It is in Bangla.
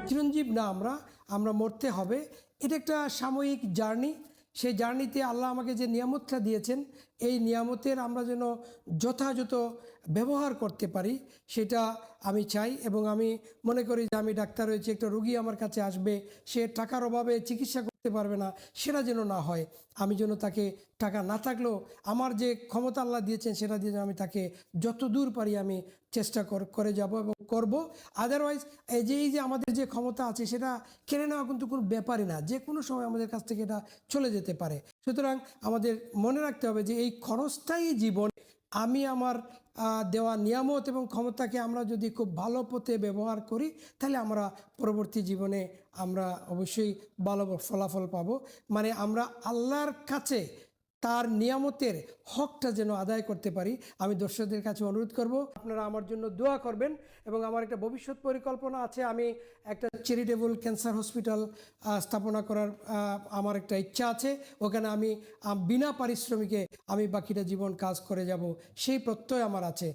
চিরঞ্জীব না, আমরা মরতে হবে। এটা একটা সাময়িক জার্নি। সেই জার্নিতে আল্লাহ আমাকে যে নিয়ামতটা দিয়েছেন, এই নিয়ামতের আমরা যেন যথাযথ ব্যবহার করতে পারি, সেটা আমি চাই। এবং আমি মনে করি যে আমি ডাক্তার হয়েছি, একটা রুগী আমার কাছে আসবে, সে টাকার অভাবে চিকিৎসা করতে পারবে না, সেটা যেন না হয়। আমি যেন তাকে টাকা না থাকলেও আমার যে ক্ষমতা আল্লাহ দিয়েছেন সেটা দিয়ে আমি তাকে যত দূর পারি আমি চেষ্টা করে যাব এবং করব। আদারওয়াইজ এই যে আমাদের যে ক্ষমতা আছে সেটা কেড়ে নেওয়া কিন্তু কোনো ব্যাপারই না, যে কোনো সময় আমাদের কাছ থেকে এটা চলে যেতে পারে। সুতরাং আমাদের মনে রাখতে হবে যে এই ক্ষণস্থায়ী জীবন আমি আমার দেওয়া নিয়ামত এবং ক্ষমতাকে আমরা যদি খুব ভালো পথে ব্যবহার করি, তাহলে আমরা পরবর্তী জীবনে আমরা অবশ্যই ভালো ফলাফল পাব। মানে আমরা আল্লাহর কাছে তার নিয়ামতের হকটা যেন আদায় করতে পারি। আমি দর্শকদের কাছে অনুরোধ করব, আপনারা আমার জন্য দোয়া করবেন। এবং আমার একটা ভবিষ্যৎ পরিকল্পনা আছে, আমি একটা চ্যারিটেবল ক্যান্সার হসপিটাল স্থাপনা করার আমার একটা ইচ্ছা আছে। ওখানে আমি বিনা পারিশ্রমিকে আমি বাকিটা জীবন কাজ করে যাব, সেই প্রত্যয় আমার আছে।